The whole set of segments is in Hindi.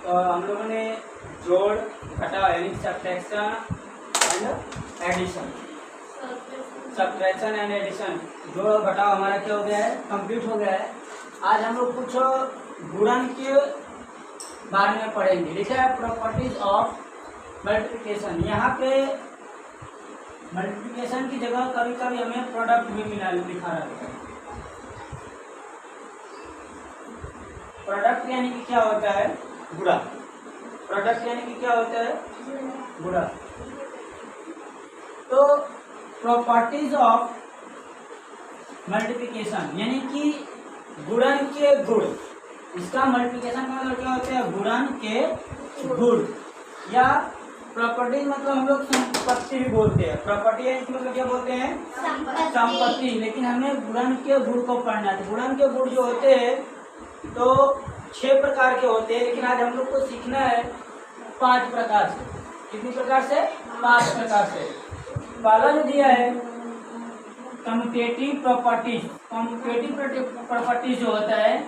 हम लोगों ने जोड़ घटाव यानी subtraction and addition, subtraction and addition जोड़ घटाव हमारा क्या हो गया है, कंप्लीट हो गया है। आज हम लोग कुछ गुणन के बारे में पढ़ेंगे। लिखा है प्रॉपर्टीज ऑफ मल्टीप्लिकेशन। यहाँ पे मल्टीप्लिकेशन की जगह कभी कभी हमें प्रोडक्ट भी लिखा रहता है। प्रोडक्ट यानी कि क्या होता है, गुणा। प्रोडक्ट यानी कि क्या होता है, गुणा। तो प्रॉपर्टीज ऑफ मल्टीप्लिकेशन यानी कि गुणन के गुण। इसका मल्टीप्लिकेशन का मतलब क्या होता है, गुणन के गुण। या प्रॉपर्टीज मतलब हम लोग संपत्ति भी बोलते हैं। प्रॉपर्टी यानी कि मतलब क्या बोलते हैं, संपत्ति। लेकिन हमें गुणन के गुण को पढ़ना है। गुणन के गुण जो होते हैं तो 6 प्रकार के होते हैं, लेकिन आज हम लोग को सीखना है 5 प्रकार से। कितनी प्रकार से, 5 प्रकार से। पहला जो दिया है कम्यूटेटिव प्रॉपर्टीज। कम्यूटेटिव प्रॉपर्टीज जो होता है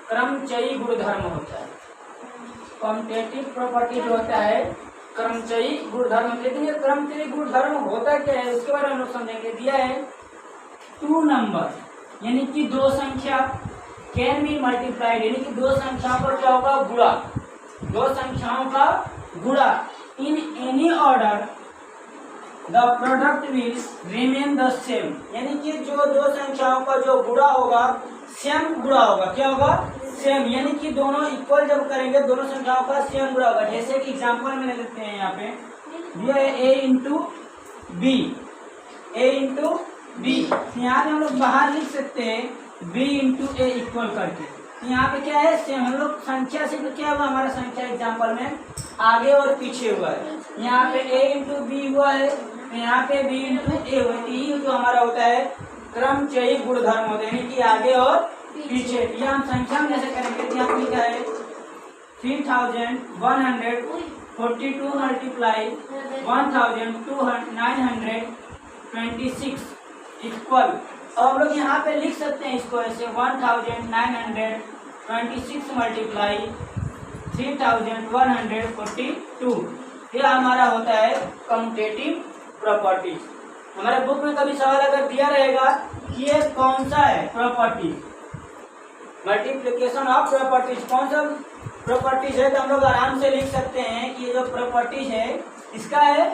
क्रमचयी गुणधर्म होता है। कम्यूटेटिव प्रॉपर्टी जो होता है क्रमचयी गुणधर्म। लेकिन ये क्रमचयी गुणधर्म होता क्या है उसके बारे में हम लोग समझेंगे। दिया है 2 नंबर यानी कि 2 संख्या कैन बी मल्टीप्लाइड यानी कि 2 संख्याओं पर क्या होगा, गुणा। 2 संख्याओं का गुणा इन any order the product will remain the same. यानी कि जो 2 संख्याओं का जो गुणा होगा सेम गुणा होगा। क्या होगा, सेम। यानी कि दोनों इक्वल जब करेंगे दोनों संख्याओं का सेम गुणा होगा। जैसे कि एग्जांपल में लेते हैं, यहाँ पे दिया है a into b, a into b. यहाँ पे हम लोग बाहर लिख सकते हैं b इंटू ए इक्वल करके। यहाँ पे क्या है, सेम। हम लोग संख्या से तो क्या हुआ, हमारा संख्या एग्जाम्पल में आगे और पीछे हुआ है। यहाँ पे a इंटू बी हुआ है, तो यहाँ पे b इंटू ए हुआ है। यही जो हमारा होता है क्रमचयी गुणधर्म होता है, यानी कि आगे और पीछे। ये हम संख्या में जैसे करेंगे, यहाँ पे क्या है 3142 मल्टीप्लाई 1926 इक्वल। और हम लोग यहाँ पे लिख सकते हैं इसको ऐसे 1926 मल्टीप्लाई 3142। ये हमारा होता है कम्यूटेटिव प्रॉपर्टीज। हमारे बुक में कभी सवाल अगर दिया रहेगा कि ये कौन सा है प्रॉपर्टी, मल्टीप्लिकेशन ऑफ प्रॉपर्टीज कौन सा प्रॉपर्टीज है, तो हम लोग आराम से लिख सकते हैं कि ये जो प्रॉपर्टीज है इसका है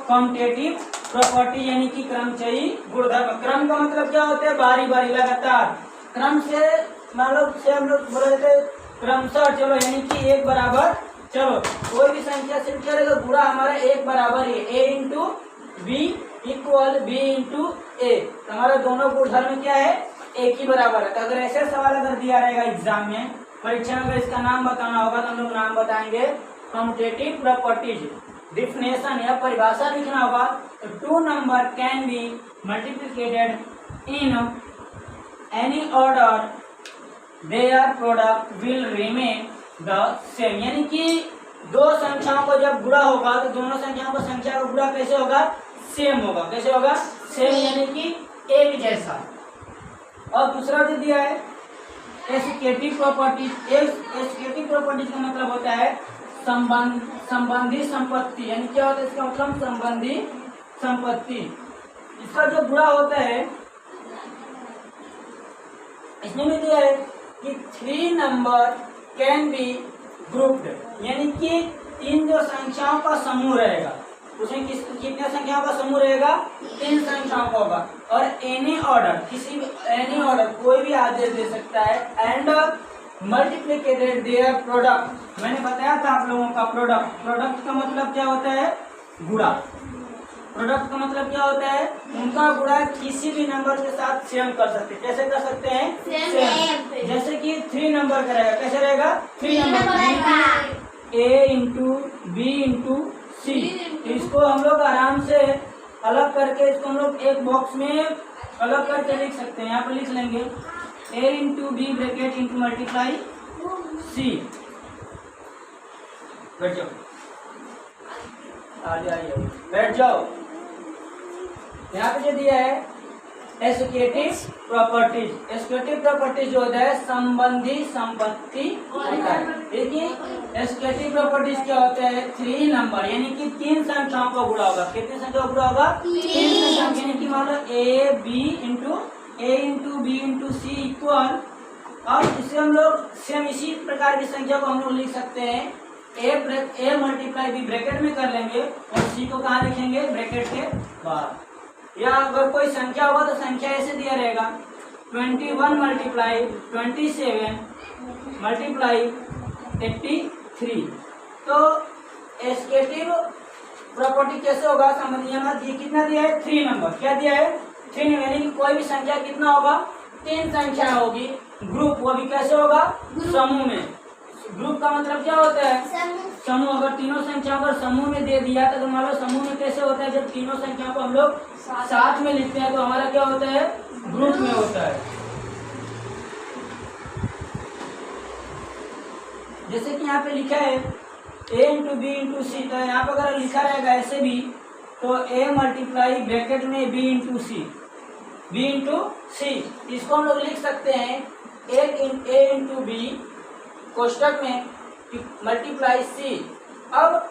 कम्यूटेटिव प्रॉपर्टी यानी कि क्रमचयी गुणधर्म। क्रम का मतलब क्या होता है, बारी बारी लगातार। क्रम से मान लो से हम लोग बोले थे क्रमशः चलो, यानी कि 1 बराबर चलो। कोई भी संख्या से क्या रहेगा, गुणा हमारा 1 बराबर है। a into b equal b into a. हमारा दोनों गुणधर्म क्या है, एक ही बराबर है। तो अगर ऐसे सवाल अगर दिया रहेगा एग्जाम में, परीक्षा में, अगर इसका नाम बताना होगा तो हम लोग नाम बताएंगे कम्यूटेटिव प्रॉपर्टीज। डिफिनेशन या परिभाषा लिखना होगा तो 2 नंबर can be multiplied in any order their product will remain the same. यानी कि 2 संख्याओं को जब गुणा होगा तो दोनों संख्याओं का संख्या का गुणा कैसे होगा, सेम होगा। कैसे होगा, सेम, यानी कि एक जैसा। और दूसरा जो दिया है एसोसिएटिव प्रॉपर्टीज। एसोसिएटिव प्रॉपर्टीज का मतलब होता है संबंधी संपत्ति। यानी क्या होता है इसका मतलब, संबंधी संपत्ति। इसका जो गुणा होता है इसमें भी दिया है कि 3 नंबर कैन बी ग्रुप्ड। यानी कि 3 जो संख्याओं का समूह रहेगा, उसमें कितने संख्याओं का समूह रहेगा, 3 संख्याओं का होगा। और एनी ऑर्डर, किसी भी एनी ऑर्डर कोई भी आदेश दे सकता है। And multiplied their product. मैंने बताया था आप लोगों का प्रोडक्ट। प्रोडक्ट का मतलब क्या होता है, गुणा। प्रोडक्ट का मतलब क्या होता है, उनका गुणा किसी भी नंबर के साथ सेम कर सकते हैं। कैसे कर सकते हैं, सेम। जैसे कि 3 नंबर का रहेगा, कैसे रहेगा, 3 number a into b into c. इसको हम लोग आराम से अलग करके इसको हम लोग एक बॉक्स में अलग करके लिख सकते हैं। यहाँ पर लिख लेंगे a into b bracket into multiply c. बैठ जाओ, आइए बैठ जाओ। यहाँ पे जो दिया है एसोसिएटिव प्रॉपर्टीज। एसोसिएटिव प्रॉपर्टीज जो होता है संबंधी संपत्ति होता है। देखिए एसोसिएटिव प्रॉपर्टीज क्या होता है, 3 नंबर यानी कि 3 संख्याओं का गुणा होगा। कितनी संख्या का गुणा होगा, 3 संख्या, यानी कि मान लो ए इंटू बी इंटू सी इक्वल। अब इसे हम लोग सेम इसी प्रकार की संख्या को हम लोग लिख सकते हैं, ए मल्टीप्लाई बी ब्रैकेट में कर लेंगे और सी को कहाँ लिखेंगे, ब्रैकेट के बाहर। या अगर कोई संख्या होगा तो संख्या ऐसे दिया रहेगा 21 मल्टीप्लाई 27 मल्टीप्लाई 83। तो एसोसिएटिव प्रॉपर्टी कैसे होगा, समझिए ना। ये कितना दिया है, 3 नंबर। क्या दिया है, 3 नंबर, यानी कि कोई भी संख्या कितना होगा, 3 संख्या होगी। ग्रुप वो भी कैसे होगा, समूह में। ग्रुप का मतलब क्या होता है, समूह। अगर तीनों संख्या अगर समूह में दे दिया तो मान लो समूह में कैसे होता है, जब तीनों संख्या को हम लोग साथ में लिखते हैं तो हमारा क्या होता है, ग्रुप में होता है। जैसे कि यहाँ पे लिखा है ए इंटू बी इंटू सी, तो यहाँ पे अगर लिखा रहेगा ऐसे भी तो ए मल्टीप्लाई ब्रैकेट में बी इंटू सी, इसको हम लोग लिख सकते हैं ए इंटू बी कोष्टक में मल्टीप्लाई सी। अब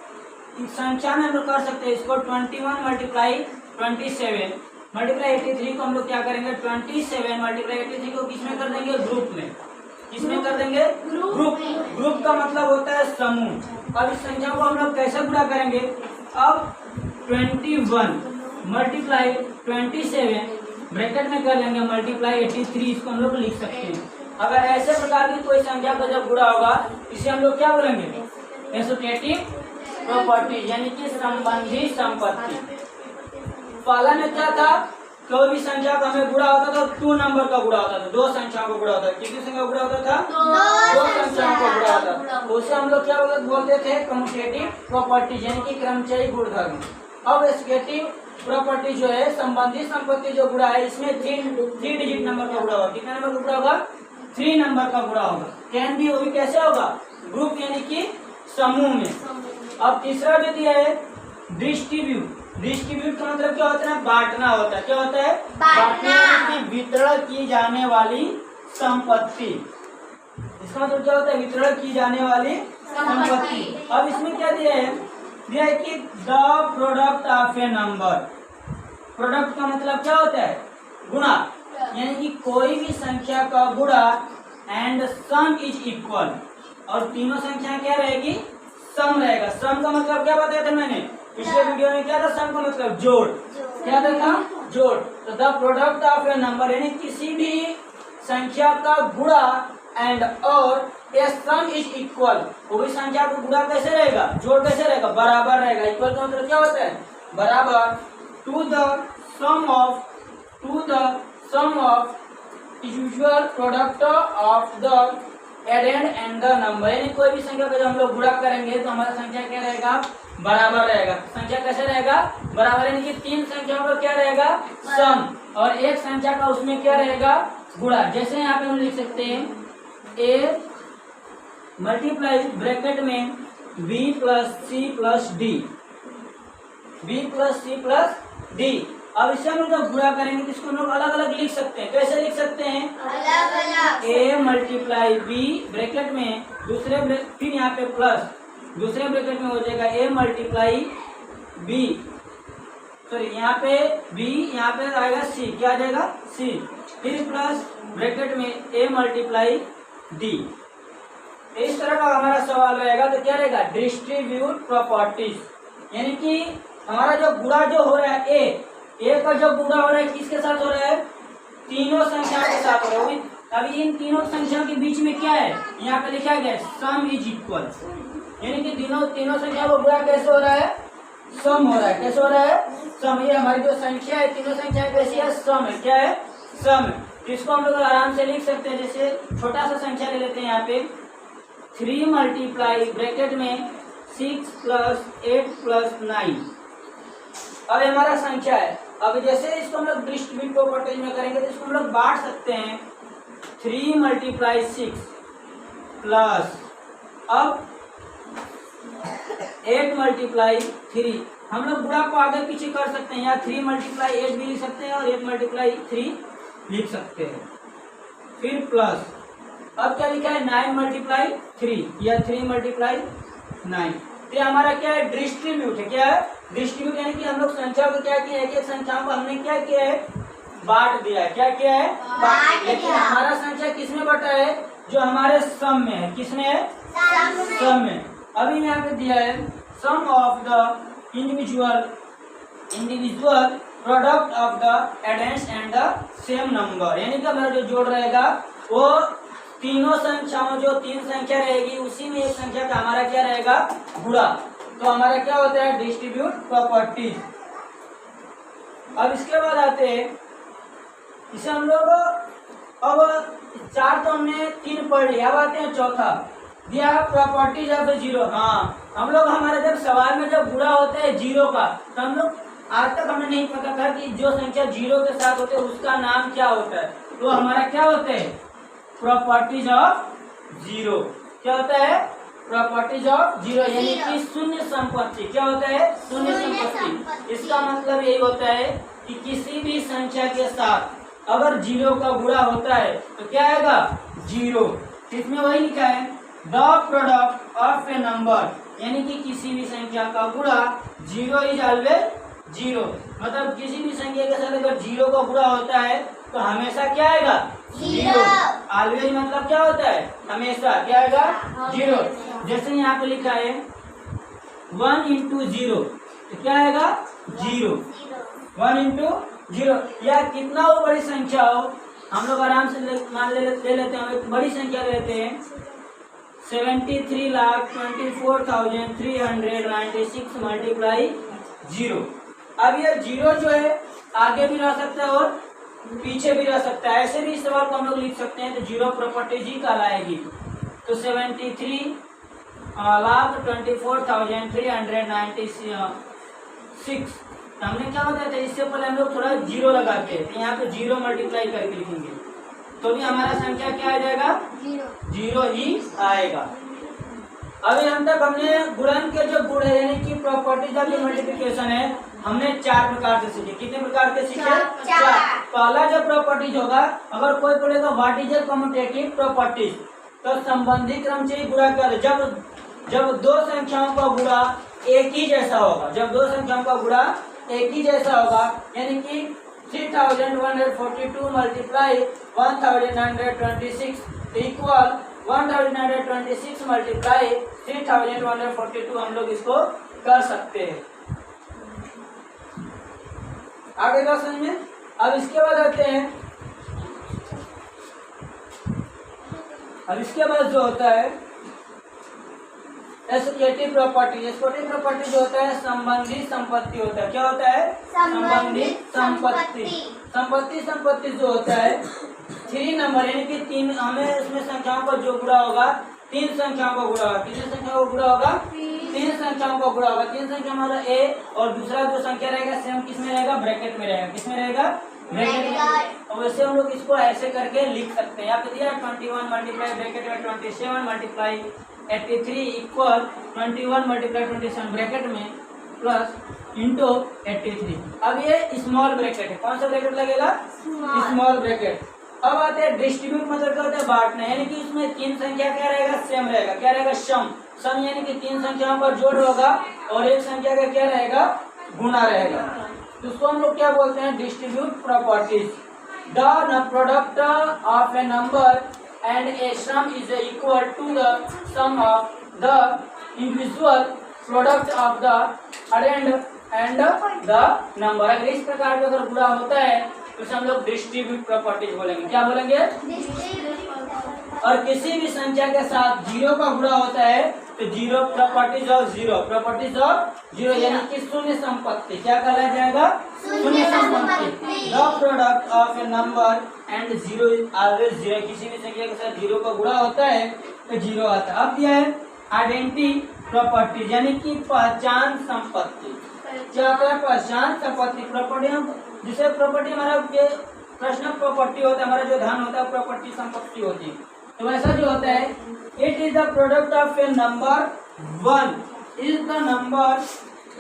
संख्या में हम लोग कर सकते हैं इसको 21 मल्टीप्लाई 27 मल्टीप्लाई 83 को हम लोग क्या करेंगे, 27 मल्टीप्लाई 83 को किसमें कर देंगे, ग्रुप में। किसमें कर देंगे, ग्रुप का मतलब होता है समूह। अब इस संख्या को हम लोग कैसे गुणा करेंगे, अब 21 मल्टीप्लाई 27 ब्रैकेट में कर लेंगे मल्टीप्लाई 83, इसको हम लोग लिख सकते हैं। अगर ऐसे प्रकार की कोई संख्या का जब गुणा होगा इसे हम लोग क्या बोलेंगे, एसोसिएटिव प्रॉपर्टी, यानी कि संबंधी संपत्ति। पहला में क्या था, कोई भी संख्या का हमें गुणा होता था 2 नंबर का गुणा होता था, 2 संख्याओं को गुणा होता था। कितनी संख्या गुणा होता था, 2 संख्याओं को गुणा होता था। उसे हम लोग क्या बोलते थे, कम्यूटेटिव प्रॉपर्टी, यानी कि क्रमचयी गुणधर्म। अब एसोसिएटिव प्रॉपर्टी जो है संबंधी संपत्ति जो गुणा है, इसमें 3 डिजिट नंबर का गुणा होगा। कितना नंबर का गुणा होगा, 3 नंबर का गुणा होगा। कैन भी, वो भी कैसे होगा, ग्रुप यानी कि समूह में। अब तीसरा जो दिया है डिस्ट्रीब्यूट का मतलब क्या होता है, बांटना होता है। क्या होता है, बांटना, यानी कि वितरण की जाने वाली संपत्ति। इसका मतलब क्या होता है, वितरण की जाने वाली संपत्ति। अब इसमें क्या दिया है कि the product of A number. Product का मतलब क्या होता है, गुणा, यानी कि कोई भी संख्या का गुणा एंड सम इज इक्वल। और तीनों संख्या क्या रहेगी, सम रहेगा। सम का मतलब क्या बताया था मैंने पिछले वीडियो में, क्या था सम का मतलब, जोड़। क्या था, जोड़। तो the product of A number, यानी किसी भी संख्या का गुणा एंड और ए सम इज इक्वल। वो भी संख्या को गुणा कैसे रहेगा, जोड़ कैसे रहेगा, बराबर रहेगा। इक्वल का मतलब क्या होता है, बराबर। To the sum of usual product of the addend and the number, यानी कोई भी संख्या का जब हम लोग गुणा करेंगे तो हमारा संख्या क्या रहेगा, बराबर रहेगा। संख्या कैसे रहेगा, बराबर, यानी कि 3 संख्याओं का क्या रहेगा, सम, और एक संख्या का उसमें क्या रहेगा, गुणा। जैसे यहाँ पे हम लिख सकते हैं ए मल्टीप्लाई ब्रैकेट में b plus c plus d. अब इसे हम लोग गुणा करेंगे तो इसको हम लोग अलग अलग लिख सकते हैं। कैसे लिख सकते हैं, अलग अलग। ए मल्टीप्लाई बी ब्रैकेट में फिर यहाँ पे प्लस, दूसरे ब्रैकेट में हो जाएगा ए मल्टीप्लाई बी, सॉरी यहाँ पे बी, यहाँ पे आएगा सी, क्या आ जाएगा, सी, फिर प्लस ब्रैकेट में ए मल्टीप्लाई डी। इस तरह का हमारा सवाल रहेगा तो क्या रहेगा, डिस्ट्रीब्यूट प्रॉपर्टीज, यानी कि हमारा जो गुणा जो हो रहा है ए का जो गुणा हो रहा है किसके साथ हो रहा है, तीनों संख्याओं के साथ हो रहा है। अभी इन तीनों संख्याओं के बीच में क्या है, यहाँ पे लिखा गया सम इज इक्वल, यानी कि तीनों संख्या को गुणा कैसे हो रहा है, सम हो रहा है। कैसे हो रहा है, सम। ये हमारी जो संख्या है, तीनों संख्या कैसी है, सम है। क्या है, सम है। इसको हम लोग आराम से लिख सकते हैं। जैसे छोटा सा संख्या ले लेते हैं यहाँ पे 3 मल्टीप्लाई ब्रैकेट में 6 प्लस 8 प्लस 9। अब हमारा संख्या है। अब जैसे इसको हम लोग डिस्ट्रीब्यूट प्रॉपर्टीज में करेंगे तो इसको हम लोग बांट सकते हैं 3 मल्टीप्लाई 6 प्लस अब 8 मल्टीप्लाई 3। हम लोग गुणा को आगे पीछे कर सकते हैं, या 3 मल्टीप्लाई 8 भी लिख सकते हैं और 8 मल्टीप्लाई 3 लिख सकते हैं। फिर प्लस, अब क्या लिखा है 9 मल्टीप्लाई 3 या 3 मल्टीप्लाई 9। तो हमारा क्या है डिस्ट्रीब्यूट है, क्या है डिस्ट्रीब्यूट, यानी कि हम लोग संख्या को क्या किया, एक एक संख्याओं को हमने क्या किया है बांट दिया है। क्या किया है बांट, लेकिन हमारा संख्या किसमें बटा है, जो हमारे सम में है। किसमें है सम में। अभी यहाँ पे दिया है sum of the individual product of the addends and the same number, यानी कि हमारा जो जोड़ रहेगा वो तीनों संख्याओं, जो 3 संख्या रहेगी उसी में एक संख्या का हमारा क्या रहेगा गुणा। तो हमारा क्या होता है डिस्ट्रीब्यूट प्रॉपर्टीज। अब इसके बाद आते हैं इसे हम लोग, अब 4 तो हमने 3 पढ़ लिया, अब आते हैं चौथा दिया प्रॉपर्टीज ऑफ जीरो। हाँ, हम लोग हमारे जब सवाल में जब गुणा होता है जीरो का, तो हम लोग आज तक हमें नहीं पता था कि जो संख्या जीरो के साथ होते है उसका नाम क्या होता है। तो हमारा क्या होता है प्रॉपर्टीज ऑफ जीरो। क्या होता है प्रॉपर्टीज ऑफ जीरो, यानी कि शून्य संपत्ति। क्या होता है शून्य संपत्ति। इसका मतलब यही होता है कि किसी भी संख्या के साथ अगर जीरो का गुणा होता है तो क्या आएगा जीरो। इसमें वही लिखा है the product of A number, यानी कि किसी भी संख्या का गुणा जीरो इज ऑलवेज जीरो। मतलब किसी भी संख्या के साथ अगर जीरो का गुणा होता है तो हमेशा क्या आएगा जीरो। ऑलवेज मतलब क्या होता है हमेशा, क्या आएगा जीरो। जैसे यहाँ पे लिखा है 1 इंटू जीरो, तो क्या आएगा जीरो। 1 इंटू जीरो, या कितना वो बड़ी संख्या हो हम लोग आराम से मान ले लेते हैं, एक बड़ी संख्या लेते हैं 73,24,396 मल्टीप्लाई जीरो। अब ये जीरो जो है आगे भी रह सकता है और पीछे भी रह सकता है, ऐसे भी इस सवाल को हम लोग लिख सकते हैं। तो जीरो प्रॉपर्टीज ही कहलाएगी। तो 73,24,396 हमने क्या बताया था, इससे पहले हम लोग थोड़ा जीरो लगाते हैं, तो यहाँ पे जीरो मल्टीप्लाई करके लिखेंगे तो भी हमारा संख्या क्या आ जाएगा जीरो ही आएगा। अभी हम तक हमने गुणन के जो गुण है यानी कि प्रॉपर्टीज ऑफ मल्टीप्लिकेशन है हमने 4 प्रकार से सीखे। कितने प्रकार के सीखे 4। पहला जो प्रॉपर्टीज होगा, अगर कोई बोलेगा what is a commutative properties, तो संबंधी क्रम से ही गुणा कर। जब दो संख्याओं का गुणा एक ही जैसा होगा, जब दो संख्याओं का गुणा एक ही जैसा होगा, यानी कि 3142 मल्टीप्लाई 1926 इक्वल 1926 मल्टीप्लाई 3142, हम लोग इसको कर सकते हैं। आगे का समझ में। अब इसके बाद आते हैं, अब इसके बाद जो होता है एसोसिएटिव प्रॉपर्टी। एसोसिएटिव प्रॉपर्टी जो होता है संबंधी संपत्ति होता है। क्या होता है संबंधित संपत्ति। संपत्ति जो होता है 3 नंबर, यानी कि 3, हमें उसमें संख्याओं का जो गुणा होगा 3 संख्याओं का गुणा होगा। कितने संख्याओं का गुणा होगा 3 संख्याओं का गुणा होगा। 3 संख्या मतलब ए, और दूसरा जो संख्या रहेगा सेम किसमें रहेगा ब्रैकेट में रहेगा। किसमें रहेगा ब्रैकेट में। और वैसे हम लोग इसको ऐसे करके लिख सकते हैं। यहाँ पे दिया 21 मल्टीप्लाई ब्रैकेट में 27 मल्टीप्लाई 83 इक्वल 21 मल्टीप्लाई 27 ब्रैकेट में प्लस इंटू 83। अब ये स्मॉल ब्रैकेट है, कौन सा ब्रैकेट लगेगा स्मॉल ब्रैकेट। अब आते हैं डिस्ट्रीब्यूट, मतलब क्या होता है बांटना, यानी कि इसमें 3 संख्या क्या रहेगा सेम रहेगा। क्या रहेगा सम यानी कि 3 संख्याओं का जोड़ होगा और एक संख्या का क्या रहेगा गुणा रहेगा। तो उसको हम लोग क्या बोलते हैं distribute properties. The product of A number and a sum is equal to the sum of the individual product of the addend and the number। अगर इस प्रकार का अगर गुणा होता है तो हम लोग डिस्ट्रीब्यूट प्रॉपर्टीज बोलेंगे। क्या बोलेंगे और किसी भी संख्या के साथ जीरो का गुणा होता है तो जीरो प्रॉपर्टीज ऑफ जीरो यानी कि शून्य संपत्ति। क्या कहा जाएगा शून्य संपत्ति। The product of A number and zero is always zero. किसी भी संख्या के साथ जीरो का गुणा होता है तो जीरो आता है। अब क्या है आइडेंटिटी प्रॉपर्टी, यानी कि पहचान संपत्ति। क्या होता है पहचान संपत्ति। प्रॉपर्टी जिसे प्रॉपर्टी हमारा प्रश्न प्रॉपर्टी होता है, हमारा जो धन होता है प्रॉपर्टी संपत्ति होती है। तो वैसा जो होता है it is the product of A number 1 is the number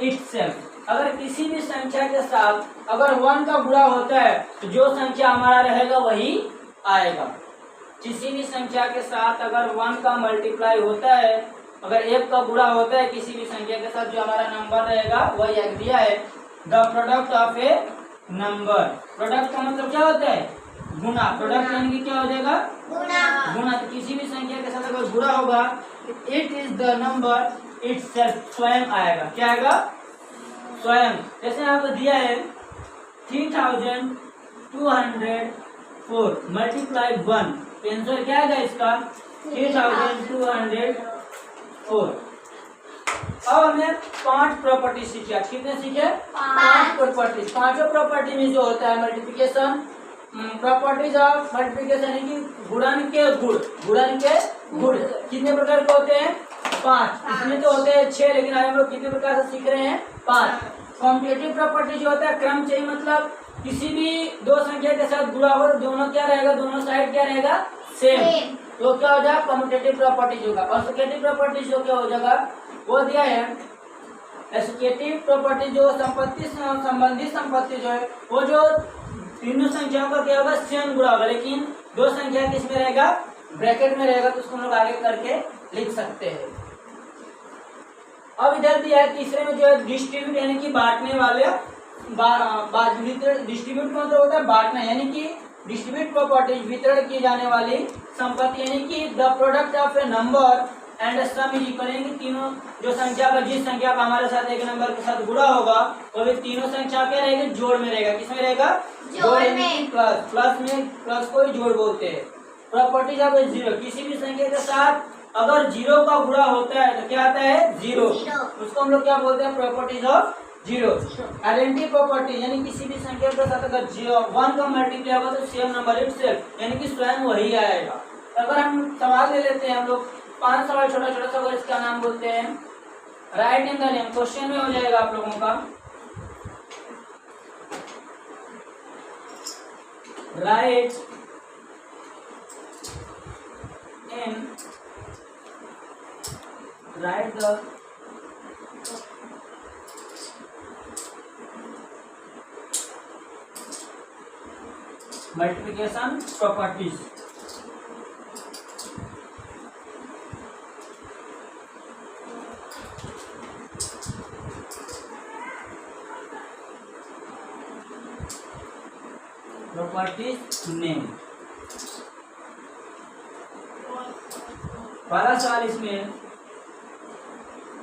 itself. अगर किसी भी संख्या के साथ अगर 1 का गुणा होता है तो जो संख्या हमारा रहेगा वही आएगा। किसी भी संख्या के साथ अगर 1 का मल्टीप्लाई होता है, अगर 1 का गुणा होता है किसी भी संख्या के साथ, जो हमारा नंबर रहेगा वही एक दिया है। The product of A number, product का मतलब क्या होता है? गुणा। प्रोडक्ट यानी कि क्या हो जाएगा? गुणा। तो किसी भी संख्या के साथ अगर गुणा होगा, it is the number itself, स्वयं आएगा। क्या आएगा? स्वयं। जैसे यहाँ पर दिया है 3204 मल्टीप्लाई 1, आंसर क्या आएगा इसका? 3204। अब हमने 5 प्रॉपर्टी सीखा। कितने सीखे? 5 प्रॉपर्टी। पांचों प्रॉपर्टी में जो होता है मल्टीप्लिकेशन, प्रॉपर्टीज ऑफ मल्टीप्लिकेशन यानी कि गुणन के गुण, गुणन के गुण कितने प्रकार के होते हैं? 5। इसमें तो होते हैं 6, लेकिन आज हम लोग कितने प्रकार से सीख रहे हैं? 5। कॉम्पिटिटिव प्रॉपर्टी जो होता है क्रम चाहिए, मतलब किसी भी दो संख्या के साथ गुणा हो, दोनों क्या रहेगा? दोनों साइड क्या रहेगा? सेम। तो क्या हो जाएगा? कम्यूटेटिव प्रॉपर्टीज होगा। एसोसिएटिव प्रॉपर्टीज जो क्या हो जाएगा वो दिया है। एसोसिएटिव प्रॉपर्टी जो संपत्ति संबंधित संपत्ति जो है वो जो तीनों संख्याओं का क्या होगा? सेम गुणा होगा, लेकिन दो संख्या किसमें रहेगा? ब्रैकेट में रहेगा। तो उसको हम लोग आगे करके लिख सकते हैं। अब इधर दिया है तीसरे में जो है डिस्ट्रीब्यूट यानी कि बांटने वाले, डिस्ट्रीब्यूट का मतलब होता है बांटना, यानी कि डिस्ट्रीब्यूट प्रॉपर्टी वितरण की जाने वाली संपत्ति, यानी कि the product of A number and some is equal, यानी कि तीनों जो संख्या का जिस संख्या का हमारे साथ एक नंबर के साथ गुणा होगा वो भी तीनों संख्या क्या रहेगी? जोड़ में रहेगा। किसमें रहेगा? जोड़ में। प्लस, प्लस में, प्लस को ही जोड़ बोलते हैं। प्रॉपर्टीज ऑफ जीरो, किसी भी संख्या के साथ अगर 0 का गुणा होता है तो क्या आता है? 0। उसको हम लोग क्या बोलते हैं? Properties of zero. Identity property यानी किसी भी संख्या के साथ अगर 1 का मल्टीप्लाई होगा तो सेम नंबर इटसेल्फ, यानी कि स्वयं वही आएगा। अगर हम सवाल ले लेते हैं, हम लोग 5 सवाल छोटा छोटा सा, इसका नाम बोलते हैं right in the name. Question में हो जाएगा आप लोगों का right the multiplication properties। Properties name. पहला सवाल इसमें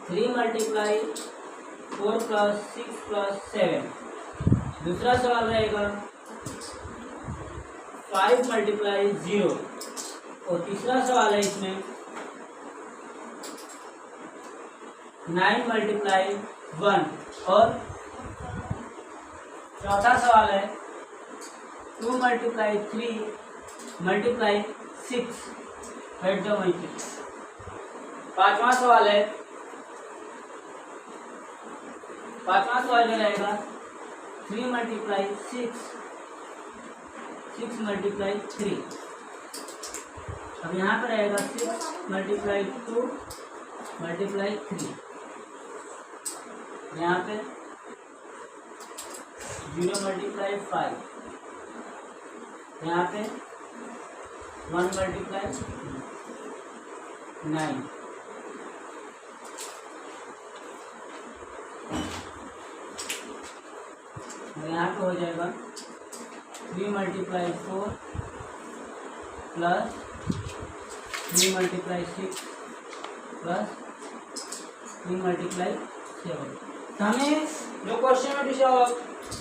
3 मल्टीप्लाई 4 प्लस 6 प्लस 7। दूसरा सवाल रहेगा 5 मल्टीप्लाई 0। और तीसरा सवाल है इसमें 9 मल्टीप्लाई 1। और चौथा सवाल है 2 मल्टीप्लाई 3 मल्टीप्लाई 6। बैठ जाओ वहीं पे। पांचवा सवाल जो रहेगा 3 मल्टीप्लाई 6 मल्टीप्लाई 3। अब यहाँ पर रहेगा 6 मल्टीप्लाई 2 मल्टीप्लाई 3। यहाँ पे 0 मल्टीप्लाई 5। यहाँ पे 1 मल्टीप्लाई 9। यहाँ पे हो जाएगा 3 multiply 4 plus 3 multiply 6 plus 3 multiply 7। तो हमें जो क्वेश्चन में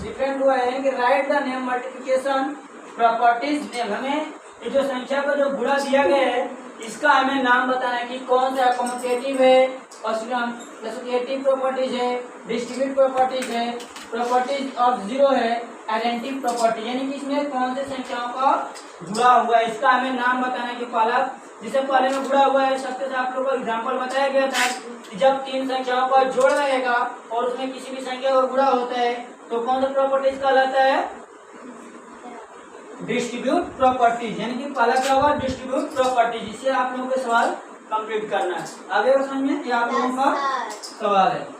डिफरेंट हुआ है कि right the name multiplication properties name. हमें ये जो संख्या का जो गुणा दिया गया है इसका हमें नाम बताना है कि कौन सा कम्यूटेटिव है, एसोसिएटिव प्रॉपर्टीज है, डिस्ट्रीब्यूट प्रॉपर्टीज है, प्रॉपर्टीज ऑफ जीरो है, आइडेंटिटी प्रॉपर्टी, यानी कि इसमें कौन से संख्याओं का गुणा हुआ है इसका हमें नाम बताना है। कि पहला जिसे पहले में गुणा हुआ है सबके साथ आप लोगों को एग्जाम्पल बताया गया था कि जब 3 संख्याओं का जोड़ रहेगा और उसमें किसी भी संख्या का गुणा होता है तो कौन सा प्रॉपर्टीज कहलाता है? Distribute properties. यानी कि पहला क्या होगा? Distribute properties. जिससे आप लोगों के सवाल कंप्लीट करना है। आगे समझ में, ये आप लोगों का सवाल है।